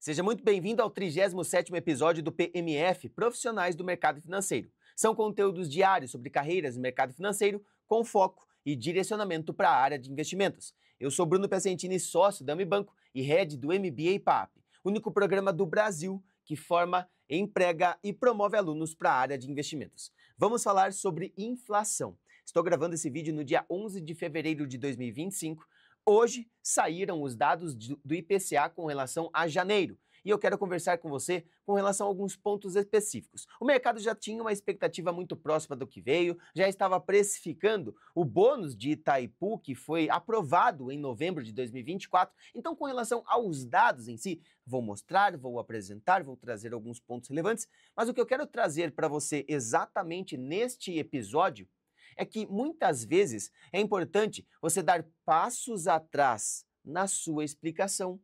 Seja muito bem-vindo ao 37º episódio do PMF, Profissionais do Mercado Financeiro. São conteúdos diários sobre carreiras no mercado financeiro com foco e direcionamento para a área de investimentos. Eu sou Bruno Piacentini, sócio da Amibanco e head do MBA PAP, único programa do Brasil que forma, emprega e promove alunos para a área de investimentos. Vamos falar sobre inflação. Estou gravando esse vídeo no dia 11 de fevereiro de 2025. Hoje saíram os dados do IPCA com relação a janeiro e eu quero conversar com você com relação a alguns pontos específicos. O mercado já tinha uma expectativa muito próxima do que veio, já estava precificando o bônus de Itaipu que foi aprovado em novembro de 2024. Então, com relação aos dados em si, vou mostrar, vou apresentar, vou trazer alguns pontos relevantes, mas o que eu quero trazer para você exatamente neste episódio é que muitas vezes é importante você dar passos atrás na sua explicação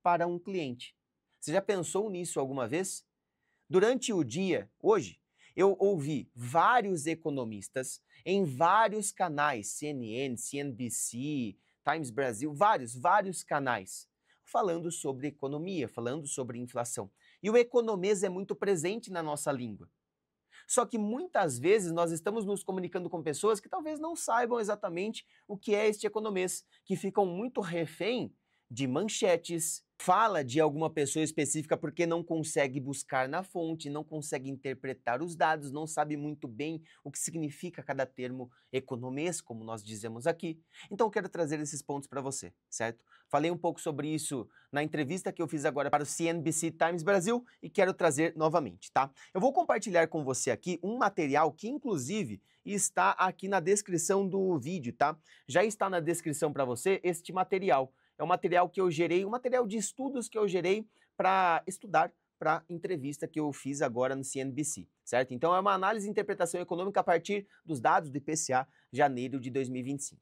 para um cliente. Você já pensou nisso alguma vez? Durante o dia, hoje, eu ouvi vários economistas em vários canais, CNN, CNBC, Times Brasil, vários canais, falando sobre economia, falando sobre inflação. E o economês é muito presente na nossa língua. Só que muitas vezes nós estamos nos comunicando com pessoas que talvez não saibam exatamente o que é este economês, que ficam muito refém de manchetes, fala de alguma pessoa específica porque não consegue buscar na fonte, não consegue interpretar os dados, não sabe muito bem o que significa cada termo economês, como nós dizemos aqui. Então eu quero trazer esses pontos para você, certo? Falei um pouco sobre isso na entrevista que eu fiz agora para o CNBC Times Brasil e quero trazer novamente, tá? Eu vou compartilhar com você aqui um material que inclusive está aqui na descrição do vídeo, tá? Já está na descrição para você este material. É um material que eu gerei, um material de estudos que eu gerei para estudar para a entrevista que eu fiz agora no CNBC, certo? Então é uma análise e interpretação econômica a partir dos dados do IPCA janeiro de 2025.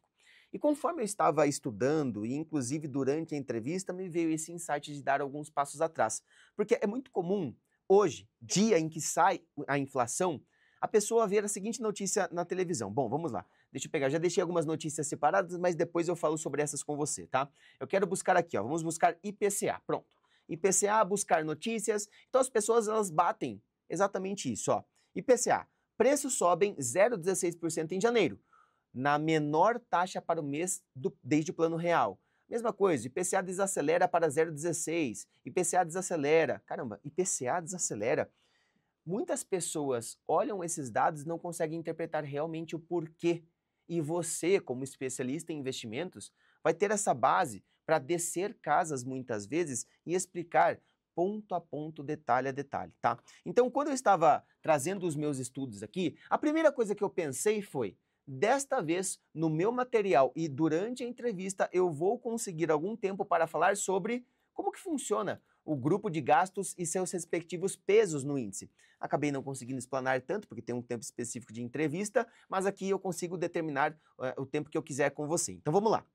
E conforme eu estava estudando, e inclusive durante a entrevista, me veio esse insight de dar alguns passos atrás. Porque é muito comum, hoje, dia em que sai a inflação, a pessoa ver a seguinte notícia na televisão. Bom, vamos lá. Deixa eu pegar, já deixei algumas notícias separadas, mas depois eu falo sobre essas com você, tá? Eu quero buscar aqui, ó, vamos buscar IPCA, pronto. IPCA, buscar notícias. Então as pessoas, elas batem exatamente isso, ó. IPCA, preços sobem 0,16% em janeiro, na menor taxa para o mês desde o Plano Real. Mesma coisa, IPCA desacelera para 0,16, IPCA desacelera. Caramba, IPCA desacelera. Muitas pessoas olham esses dados e não conseguem interpretar realmente o porquê. E você, como especialista em investimentos, vai ter essa base para descer casas muitas vezes e explicar ponto a ponto, detalhe a detalhe, tá? Então, quando eu estava trazendo os meus estudos aqui, a primeira coisa que eu pensei foi, desta vez, no meu material e durante a entrevista, eu vou conseguir algum tempo para falar sobre como que funciona o grupo de gastos e seus respectivos pesos no índice. Acabei não conseguindo explanar tanto, porque tem um tempo específico de entrevista, mas aqui eu consigo determinar o tempo que eu quiser com você. Então vamos lá.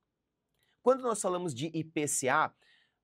Quando nós falamos de IPCA,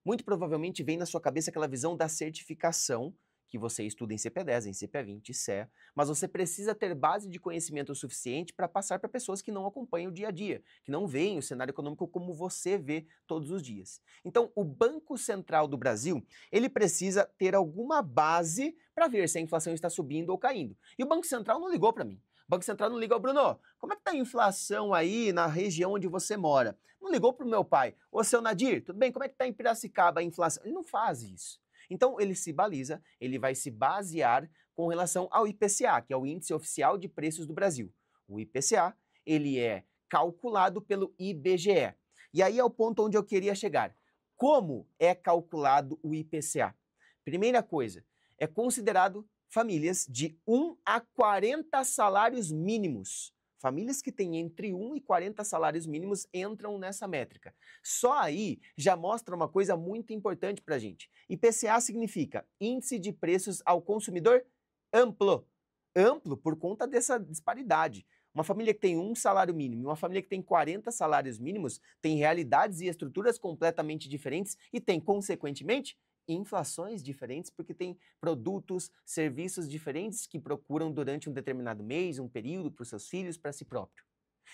muito provavelmente vem na sua cabeça aquela visão da certificação, que você estuda em CP10, em CP20, CE, mas você precisa ter base de conhecimento suficiente para passar para pessoas que não acompanham o dia a dia, que não veem o cenário econômico como você vê todos os dias. Então, o Banco Central do Brasil, ele precisa ter alguma base para ver se a inflação está subindo ou caindo. E o Banco Central não ligou para mim. O Banco Central não ligou, Bruno, como é que está a inflação aí na região onde você mora? Não ligou para o meu pai. Ô, seu Nadir, tudo bem? Como é que está em Piracicaba a inflação? Ele não faz isso. Então, ele se baliza, ele vai se basear com relação ao IPCA, que é o Índice Oficial de Preços do Brasil. O IPCA, ele é calculado pelo IBGE. E aí é o ponto onde eu queria chegar. Como é calculado o IPCA? Primeira coisa, é considerado famílias de 1 a 40 salários mínimos. Famílias que têm entre 1 e 40 salários mínimos entram nessa métrica. Só aí já mostra uma coisa muito importante para a gente. IPCA significa Índice de Preços ao Consumidor Amplo. Amplo por conta dessa disparidade. Uma família que tem 1 salário mínimo e uma família que tem 40 salários mínimos tem realidades e estruturas completamente diferentes e tem, consequentemente, inflações diferentes porque tem produtos, serviços diferentes que procuram durante um determinado mês, um período para os seus filhos, para si próprio.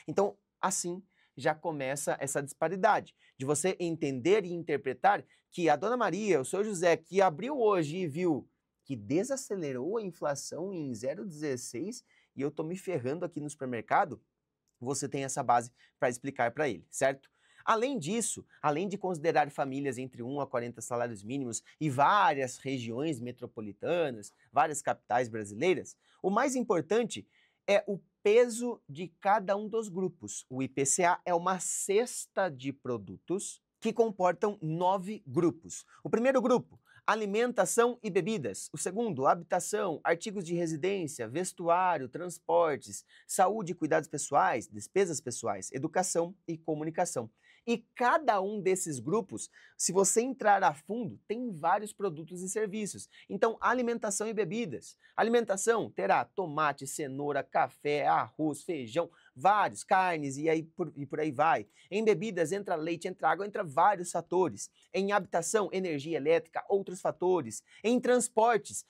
Então, assim, já começa essa disparidade, de você entender e interpretar que a dona Maria, o seu José, que abriu hoje e viu que desacelerou a inflação em 0,16 e eu estou me ferrando aqui no supermercado, você tem essa base para explicar para ele, certo? Além disso, além de considerar famílias entre 1 a 40 salários mínimos e várias regiões metropolitanas, várias capitais brasileiras, o mais importante é o peso de cada um dos grupos. O IPCA é uma cesta de produtos que comportam 9 grupos. O primeiro grupo, alimentação e bebidas. O segundo, habitação, artigos de residência, vestuário, transportes, saúde e cuidados pessoais, despesas pessoais, educação e comunicação. E cada um desses grupos, se você entrar a fundo, tem vários produtos e serviços. Então, alimentação e bebidas. Alimentação terá tomate, cenoura, café, arroz, feijão, vários, carnes e por aí vai. Em bebidas entra leite, entra água, entra vários fatores. Em habitação, energia elétrica, outros fatores. Em transportes,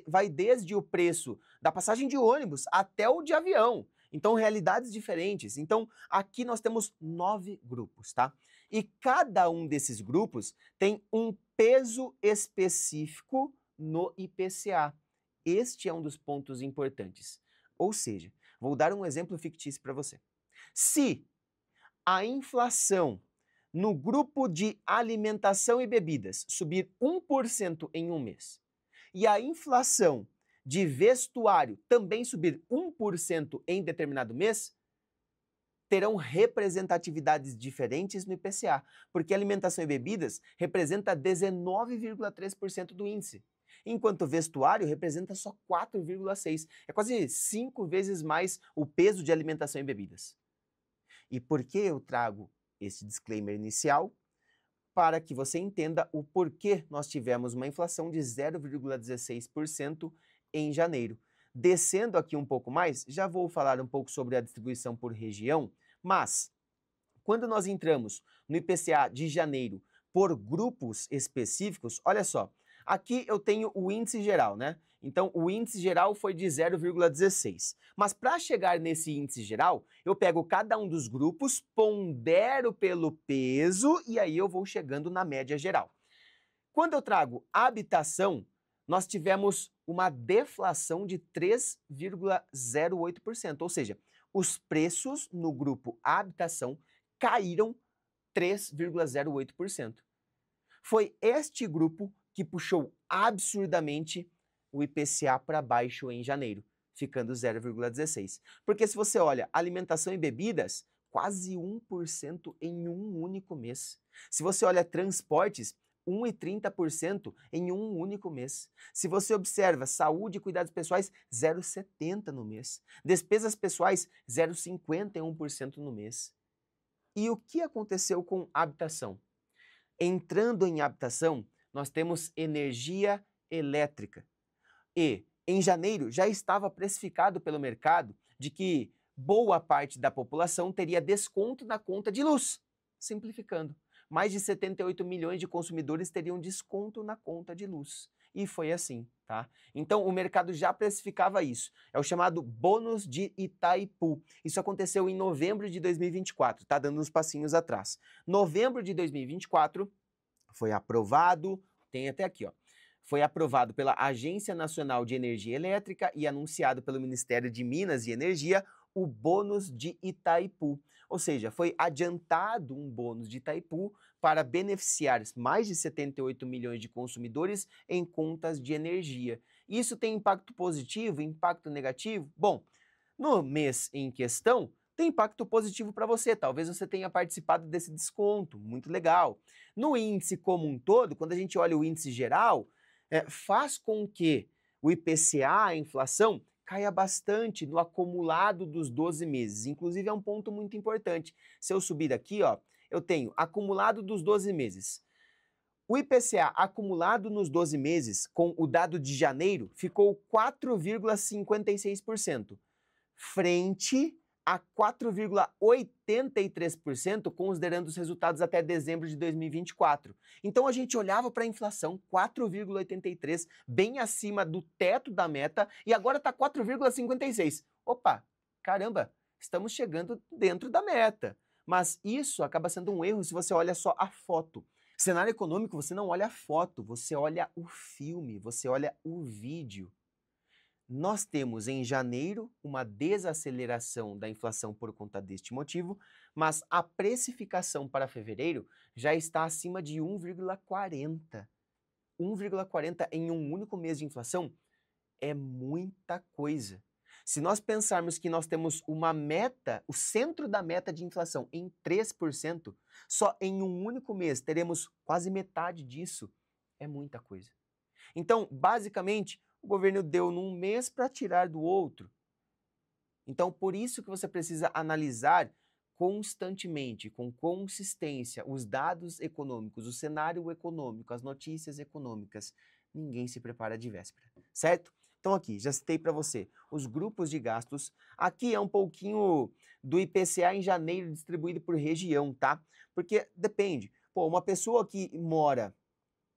vai desde o preço da passagem de ônibus até o de avião. Então, realidades diferentes. Então, aqui nós temos 9 grupos, tá? E cada um desses grupos tem um peso específico no IPCA. Este é um dos pontos importantes. Ou seja, vou dar um exemplo fictício para você. Se a inflação no grupo de alimentação e bebidas subir 1% em um mês e a inflação de vestuário também subir 1% em determinado mês, terão representatividades diferentes no IPCA, porque alimentação e bebidas representa 19,3% do índice, enquanto vestuário representa só 4,6%. É quase 5 vezes mais o peso de alimentação e bebidas. E por que eu trago esse disclaimer inicial? Para que você entenda o porquê nós tivemos uma inflação de 0,16% em janeiro. Descendo aqui um pouco mais, já vou falar um pouco sobre a distribuição por região, mas quando nós entramos no IPCA de janeiro por grupos específicos, olha só, aqui eu tenho o índice geral, né? Então, o índice geral foi de 0,16. Mas para chegar nesse índice geral, eu pego cada um dos grupos, pondero pelo peso e aí eu vou chegando na média geral. Quando eu trago habitação, nós tivemos uma deflação de 3,08%, ou seja, os preços no grupo habitação caíram 3,08%. Foi este grupo que puxou absurdamente o IPCA para baixo em janeiro, ficando 0,16%. Porque se você olha alimentação e bebidas, quase 1% em um único mês. Se você olha transportes, 1,30% em um único mês. Se você observa saúde e cuidados pessoais, 0,70% no mês. Despesas pessoais, 0,51% no mês. E o que aconteceu com habitação? Entrando em habitação, nós temos energia elétrica. E em janeiro já estava precificado pelo mercado de que boa parte da população teria desconto na conta de luz. Simplificando, mais de 78 milhões de consumidores teriam desconto na conta de luz. E foi assim, tá? Então o mercado já precificava isso. É o chamado bônus de Itaipu. Isso aconteceu em novembro de 2024, tá dando uns passinhos atrás. Novembro de 2024 foi aprovado, tem até aqui, ó. Foi aprovado pela Agência Nacional de Energia Elétrica e anunciado pelo Ministério de Minas e Energia o bônus de Itaipu. Ou seja, foi adiantado um bônus de Itaipu para beneficiar mais de 78 milhões de consumidores em contas de energia. Isso tem impacto positivo, impacto negativo? Bom, no mês em questão, tem impacto positivo para você. Talvez você tenha participado desse desconto, muito legal. No índice como um todo, quando a gente olha o índice geral, faz com que o IPCA, a inflação, caia bastante no acumulado dos 12 meses. Inclusive, é um ponto muito importante. Se eu subir aqui, ó, eu tenho acumulado dos 12 meses. O IPCA acumulado nos 12 meses, com o dado de janeiro, ficou 4,56%, frente a 4,83%, considerando os resultados até dezembro de 2024. Então a gente olhava para a inflação, 4,83%, bem acima do teto da meta, e agora está 4,56%. Opa, caramba, estamos chegando dentro da meta. Mas isso acaba sendo um erro se você olha só a foto. Cenário econômico, você não olha a foto, você olha o filme, você olha o vídeo. Nós temos em janeiro uma desaceleração da inflação por conta deste motivo, mas a precificação para fevereiro já está acima de 1,40. 1,40 em um único mês de inflação é muita coisa. Se nós pensarmos que nós temos uma meta, o centro da meta de inflação em 3%, só em um único mês teremos quase metade disso. É muita coisa. Então, basicamente, o governo deu num mês para tirar do outro. Então, por isso que você precisa analisar constantemente, com consistência, os dados econômicos, o cenário econômico, as notícias econômicas. Ninguém se prepara de véspera, certo? Então aqui, já citei para você os grupos de gastos. Aqui é um pouquinho do IPCA em janeiro distribuído por região, tá? Porque depende. Pô, uma pessoa que mora,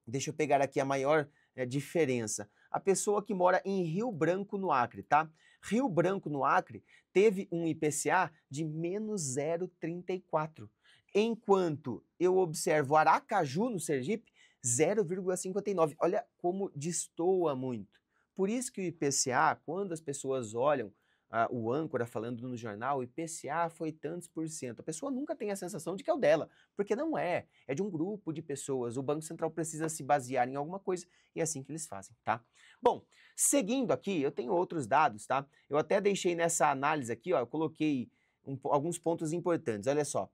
deixa eu pegar aqui a maior diferença. A pessoa que mora em Rio Branco, no Acre, tá? Rio Branco, no Acre, teve um IPCA de menos 0,34. Enquanto eu observo Aracaju, no Sergipe, 0,59. Olha como destoa muito. Por isso que o IPCA, quando as pessoas olham o âncora falando no jornal, o IPCA foi tantos por cento. A pessoa nunca tem a sensação de que é o dela, porque não é. É de um grupo de pessoas. O Banco Central precisa se basear em alguma coisa e é assim que eles fazem, tá? Bom, seguindo aqui, eu tenho outros dados, tá? Eu até deixei nessa análise aqui, ó, eu coloquei alguns pontos importantes. Olha só.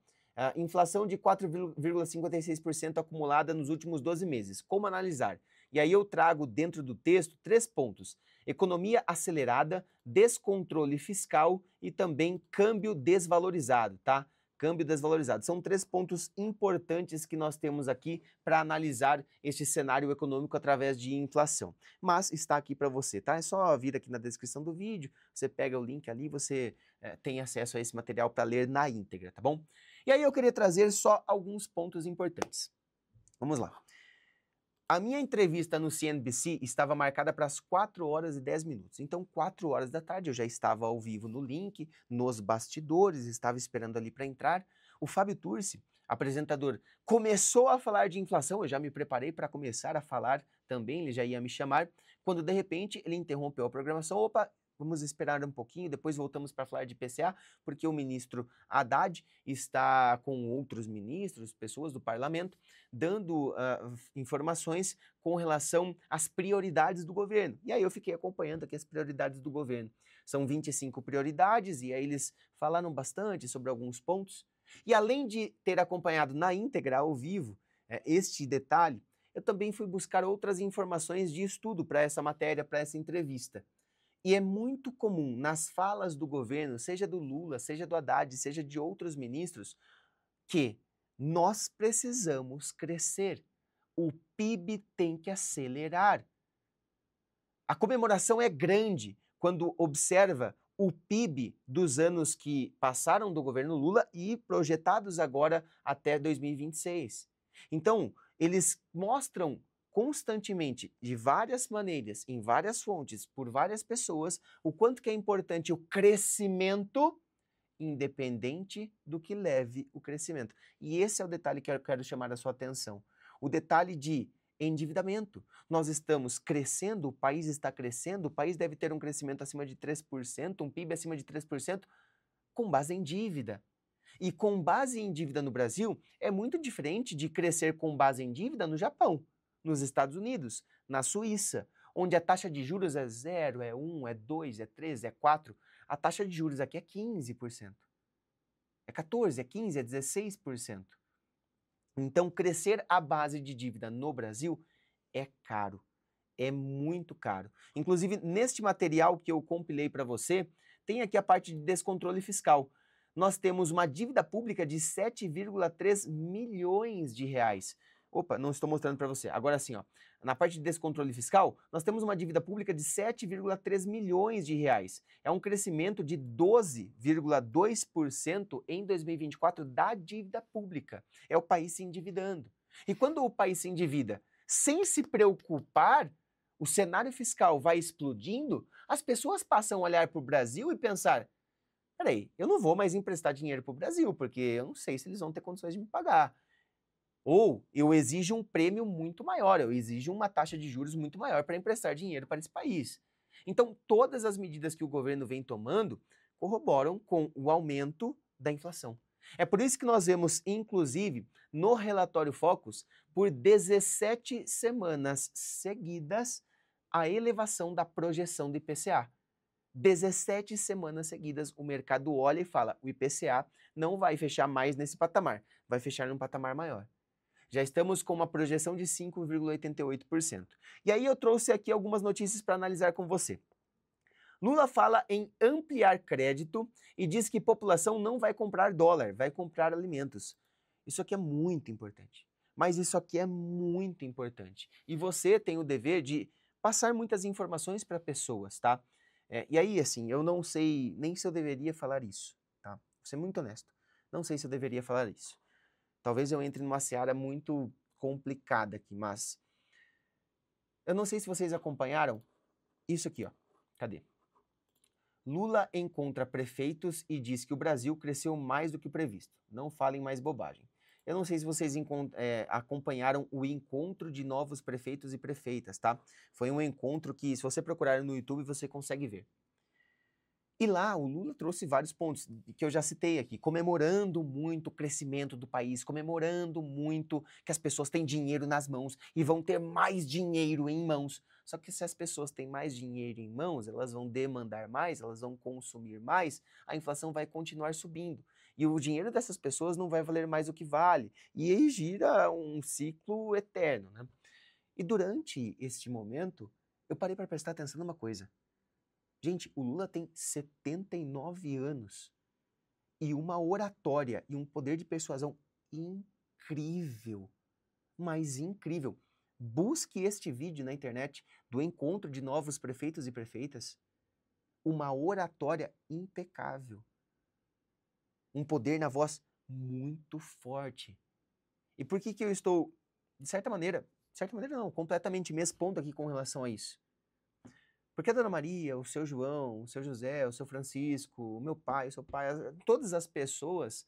Inflação de 4,56% acumulada nos últimos 12 meses. Como analisar? E aí eu trago dentro do texto 3 pontos. Economia acelerada, descontrole fiscal e também câmbio desvalorizado, tá? Câmbio desvalorizado. São 3 pontos importantes que nós temos aqui para analisar este cenário econômico através de inflação. Mas está aqui para você, tá? É só vir aqui na descrição do vídeo, você pega o link ali, você tem acesso a esse material para ler na íntegra, tá bom? E aí eu queria trazer só alguns pontos importantes. Vamos lá. A minha entrevista no CNBC estava marcada para as 4 horas e 10 minutos. Então, 4 horas da tarde, eu já estava ao vivo no link, nos bastidores, estava esperando ali para entrar. O Fábio Turci, apresentador, começou a falar de inflação, eu já me preparei para começar a falar também, ele já ia me chamar, quando de repente ele interrompeu a programação. Opa, vamos esperar um pouquinho, depois voltamos para falar de IPCA, porque o ministro Haddad está com outros ministros, pessoas do parlamento, dando informações com relação às prioridades do governo. E aí eu fiquei acompanhando aqui as prioridades do governo. São 25 prioridades e aí eles falaram bastante sobre alguns pontos. E além de ter acompanhado na íntegra, ao vivo, este detalhe, eu também fui buscar outras informações de estudo para essa matéria, para essa entrevista. E é muito comum nas falas do governo, seja do Lula, seja do Haddad, seja de outros ministros, que nós precisamos crescer. O PIB tem que acelerar. A comemoração é grande quando observa o PIB dos anos que passaram do governo Lula e projetados agora até 2026. Então, eles mostram constantemente, de várias maneiras, em várias fontes, por várias pessoas, o quanto que é importante o crescimento, independente do que leve o crescimento. E esse é o detalhe que eu quero chamar a sua atenção. O detalhe de endividamento. Nós estamos crescendo, o país está crescendo, o país deve ter um crescimento acima de 3%, um PIB acima de 3%, com base em dívida. E com base em dívida no Brasil é muito diferente de crescer com base em dívida no Japão, nos Estados Unidos, na Suíça, onde a taxa de juros é 0, é 1, é 2, é 3, é 4. A taxa de juros aqui é 15%. É 14, é 15, é 16%. Então, crescer à base de dívida no Brasil é caro, é muito caro. Inclusive, neste material que eu compilei para você, tem aqui a parte de descontrole fiscal. Nós temos uma dívida pública de 7,3 milhões de reais. Opa, não estou mostrando para você. Agora sim, ó, na parte de descontrole fiscal, nós temos uma dívida pública de 7,3 milhões de reais. É um crescimento de 12,2% em 2024 da dívida pública. É o país se endividando. E quando o país se endivida sem se preocupar, o cenário fiscal vai explodindo, as pessoas passam a olhar para o Brasil e pensar: peraí, eu não vou mais emprestar dinheiro para o Brasil, porque eu não sei se eles vão ter condições de me pagar. Ou eu exijo um prêmio muito maior, eu exijo uma taxa de juros muito maior para emprestar dinheiro para esse país. Então, todas as medidas que o governo vem tomando corroboram com o aumento da inflação. É por isso que nós vemos, inclusive, no relatório Focus, por 17 semanas seguidas, a elevação da projeção do IPCA. 17 semanas seguidas, o mercado olha e fala: o IPCA não vai fechar mais nesse patamar, vai fechar num patamar maior. Já estamos com uma projeção de 5,88%. E aí eu trouxe aqui algumas notícias para analisar com você. Lula fala em ampliar crédito e diz que população não vai comprar dólar, vai comprar alimentos. Isso aqui é muito importante. Mas isso aqui é muito importante. E você tem o dever de passar muitas informações para pessoas, tá? E aí, assim, eu não sei nem se eu deveria falar isso, tá? Vou ser muito honesto. Não sei se eu deveria falar isso. Talvez eu entre numa seara muito complicada aqui, mas eu não sei se vocês acompanharam isso aqui, ó. Cadê? Lula encontra prefeitos e diz que o Brasil cresceu mais do que o previsto. Não falem mais bobagem. Eu não sei se vocês acompanharam o encontro de novos prefeitos e prefeitas, tá? Foi um encontro que, se você procurar no YouTube, você consegue ver. E lá o Lula trouxe vários pontos que eu já citei aqui, comemorando muito o crescimento do país, comemorando muito que as pessoas têm dinheiro nas mãos e vão ter mais dinheiro em mãos. Só que se as pessoas têm mais dinheiro em mãos, elas vão demandar mais, elas vão consumir mais, a inflação vai continuar subindo. E o dinheiro dessas pessoas não vai valer mais o que vale. E aí gira um ciclo eterno, né? E durante este momento, eu parei para prestar atenção numa coisa. Gente, o Lula tem 79 anos e uma oratória e um poder de persuasão incrível, mas incrível. Busque este vídeo na internet do encontro de novos prefeitos e prefeitas. Uma oratória impecável. Um poder na voz muito forte. E por que eu estou, de certa maneira não, completamente me expondo aqui com relação a isso? Porque a Dona Maria, o seu João, o seu José, o seu Francisco, o meu pai, o seu pai, todas as pessoas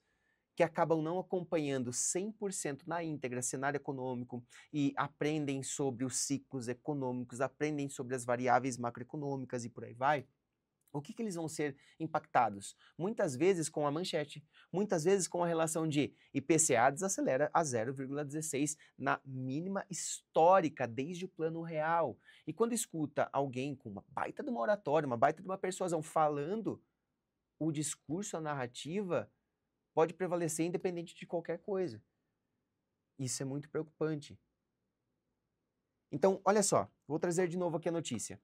que acabam não acompanhando 100% na íntegra cenário econômico e aprendem sobre os ciclos econômicos, aprendem sobre as variáveis macroeconômicas e por aí vai, o que eles vão ser impactados? Muitas vezes com a manchete, muitas vezes com a relação de IPCA desacelera a 0,16 na mínima histórica desde o Plano Real. E quando escuta alguém com uma baita de uma oratória, uma baita de uma persuasão falando, o discurso, a narrativa pode prevalecer independente de qualquer coisa. Isso é muito preocupante. Então, olha só, vou trazer de novo aqui a notícia.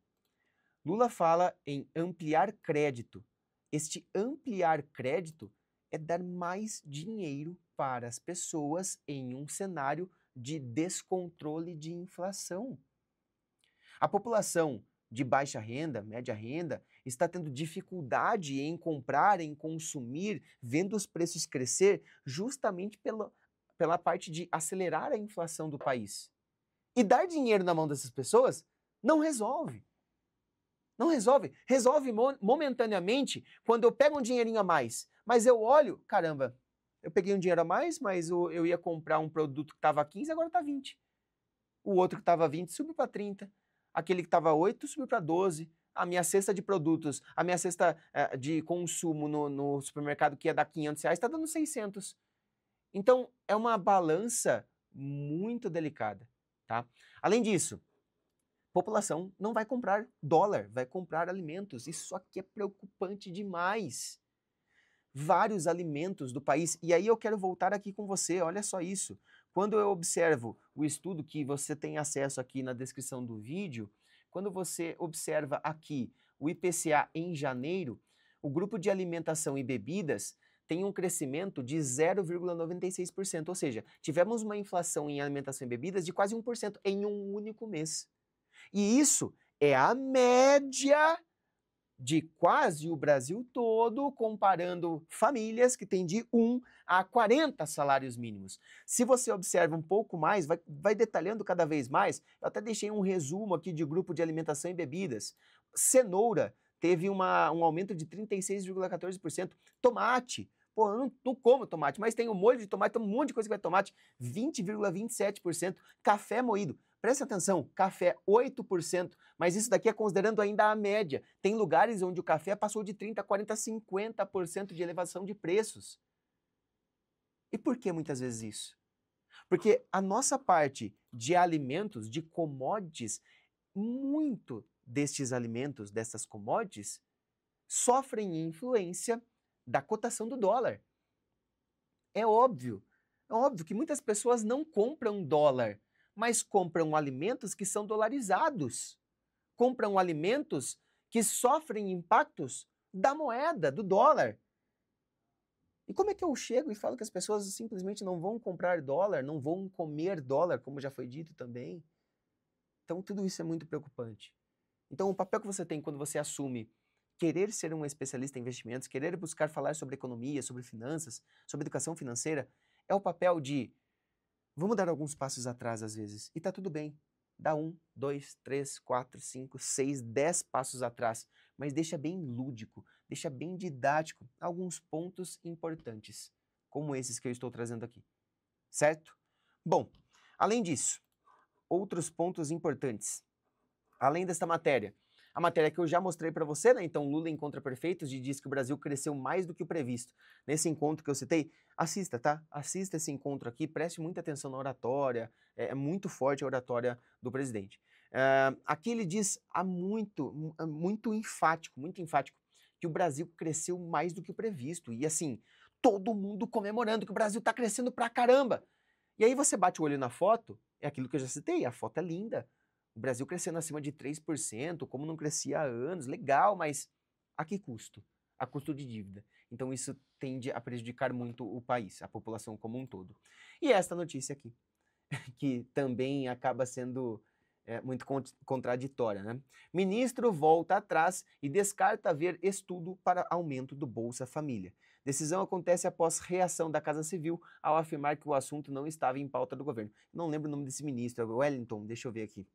Lula fala em ampliar crédito. Este ampliar crédito é dar mais dinheiro para as pessoas em um cenário de descontrole de inflação. A população de baixa renda, média renda, está tendo dificuldade em comprar, em consumir, vendo os preços crescer, justamente pela parte de acelerar a inflação do país. E dar dinheiro na mão dessas pessoas não resolve. Não resolve. Resolve momentaneamente quando eu pego um dinheirinho a mais. Mas eu olho, caramba, eu peguei um dinheiro a mais, mas eu ia comprar um produto que estava 15, agora está 20. O outro que estava 20 subiu para 30. Aquele que estava 8 subiu para 12. A minha cesta de produtos, a minha cesta de consumo no supermercado que ia dar R$500 está dando 600. Então, é uma balança muito delicada, tá? Além disso, população não vai comprar dólar, vai comprar alimentos. Isso aqui é preocupante demais. Vários alimentos do país. E aí eu quero voltar aqui com você, olha só isso. Quando eu observo o estudo que você tem acesso aqui na descrição do vídeo, quando você observa aqui o IPCA em janeiro, o grupo de alimentação e bebidas tem um crescimento de 0,96%, ou seja, tivemos uma inflação em alimentação e bebidas de quase 1% em um único mês. E isso é a média de quase o Brasil todo, comparando famílias que têm de 1 a 40 salários mínimos. Se você observa um pouco mais, vai detalhando cada vez mais, eu até deixei um resumo aqui de grupo de alimentação e bebidas. Cenoura teve um aumento de 36,14%. Tomate, pô, eu não como tomate, mas tem um molho de tomate, tem um monte de coisa que vai tomate, 20,27%. Café moído, presta atenção, café 8%, mas isso daqui é considerando ainda a média. Tem lugares onde o café passou de 30%, 40%, 50% de elevação de preços. E por que muitas vezes isso? Porque a nossa parte de alimentos, de commodities, muito destes alimentos, dessas commodities, sofrem influência da cotação do dólar. É óbvio que muitas pessoas não compram dólar, mas compram alimentos que são dolarizados. Compram alimentos que sofrem impactos da moeda, do dólar. E como é que eu chego e falo que as pessoas simplesmente não vão comprar dólar, não vão comer dólar, como já foi dito também? Então tudo isso é muito preocupante. Então o papel que você tem quando você assume querer ser um especialista em investimentos, querer buscar falar sobre economia, sobre finanças, sobre educação financeira, é o papel de vamos dar alguns passos atrás às vezes, e tá tudo bem. Dá 1, 2, 3, 4, 5, 6, 10 passos atrás, mas deixa bem lúdico, deixa bem didático alguns pontos importantes, como esses que eu estou trazendo aqui, certo? Bom, além disso, outros pontos importantes, além desta matéria, a matéria que eu já mostrei para você, né? Então, Lula encontra prefeitos e diz que o Brasil cresceu mais do que o previsto. Nesse encontro que eu citei, assista, tá? Assista esse encontro aqui, preste muita atenção na oratória, é muito forte a oratória do presidente. Aqui ele diz muito enfático, que o Brasil cresceu mais do que o previsto. E assim, todo mundo comemorando que o Brasil está crescendo pra caramba. E aí você bate o olho na foto, é aquilo que eu já citei, a foto é linda. O Brasil crescendo acima de 3%, como não crescia há anos, legal, mas a que custo? A custo de dívida. Então isso tende a prejudicar muito o país, a população como um todo. E esta notícia aqui, que também acaba sendo muito contraditória, né? Ministro volta atrás e descarta haver estudo para aumento do Bolsa Família. Decisão acontece após reação da Casa Civil ao afirmar que o assunto não estava em pauta do governo. Não lembro o nome desse ministro, é Wellington, deixa eu ver aqui.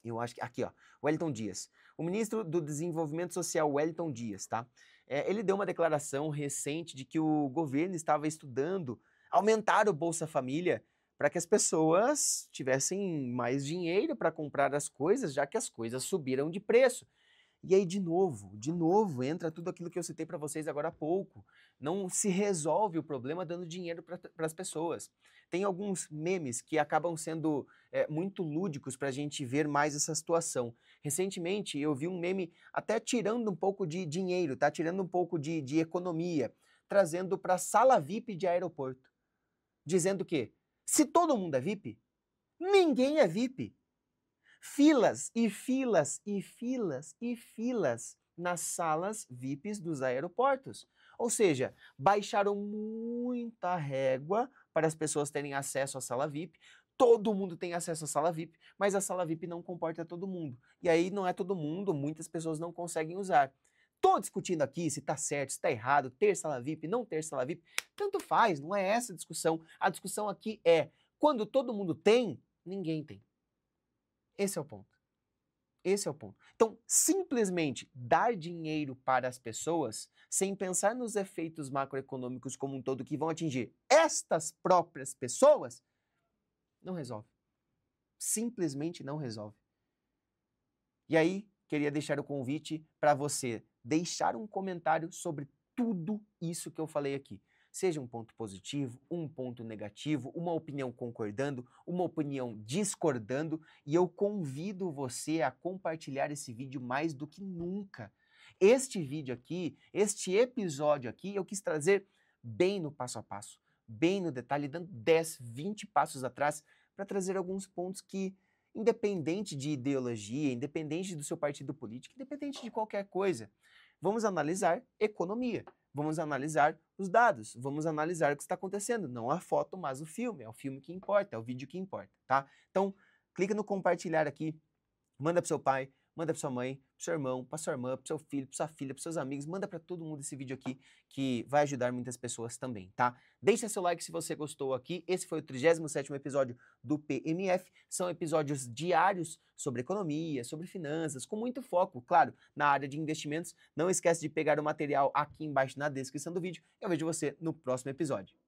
Eu acho que, aqui ó, Wellington Dias. O ministro do Desenvolvimento Social, Wellington Dias, tá? Ele deu uma declaração recente de que o governo estava estudando aumentar o Bolsa Família para que as pessoas tivessem mais dinheiro para comprar as coisas, já que as coisas subiram de preço. E aí, de novo, entra tudo aquilo que eu citei para vocês agora há pouco. Não se resolve o problema dando dinheiro para as pessoas. Tem alguns memes que acabam sendo muito lúdicos para a gente ver mais essa situação. Recentemente, eu vi um meme até tirando um pouco de dinheiro, tá? Tirando um pouco de economia, trazendo para a sala VIP de aeroporto. Dizendo que, se todo mundo é VIP, ninguém é VIP. Filas e filas e filas e filas nas salas VIPs dos aeroportos. Ou seja, baixaram muita régua para as pessoas terem acesso à sala VIP. Todo mundo tem acesso à sala VIP, mas a sala VIP não comporta todo mundo. E aí não é todo mundo, muitas pessoas não conseguem usar. Tô discutindo aqui se está certo, se está errado, ter sala VIP, não ter sala VIP. Tanto faz, não é essa a discussão. A discussão aqui é, quando todo mundo tem, ninguém tem. Esse é o ponto. Esse é o ponto. Então, simplesmente dar dinheiro para as pessoas, sem pensar nos efeitos macroeconômicos como um todo que vão atingir estas próprias pessoas, não resolve. Simplesmente não resolve. E aí, queria deixar o convite para você deixar um comentário sobre tudo isso que eu falei aqui. Seja um ponto positivo, um ponto negativo, uma opinião concordando, uma opinião discordando, e eu convido você a compartilhar esse vídeo mais do que nunca. Este vídeo aqui, este episódio aqui, eu quis trazer bem no passo a passo, bem no detalhe, dando 10, 20 passos atrás, para trazer alguns pontos que, independente de ideologia, independente do seu partido político, independente de qualquer coisa, vamos analisar economia. Vamos analisar os dados, vamos analisar o que está acontecendo, não a foto, mas o filme, é o filme que importa, é o vídeo que importa, tá? Então, clica no compartilhar aqui, manda para seu pai, manda para sua mãe, para seu irmão, para sua irmã, para seu filho, para sua filha, para seus amigos, manda para todo mundo esse vídeo aqui que vai ajudar muitas pessoas também, tá? Deixa seu like se você gostou aqui. Esse foi o 37º episódio do PMF. São episódios diários sobre economia, sobre finanças, com muito foco, claro, na área de investimentos. Não esquece de pegar o material aqui embaixo na descrição do vídeo. Eu vejo você no próximo episódio.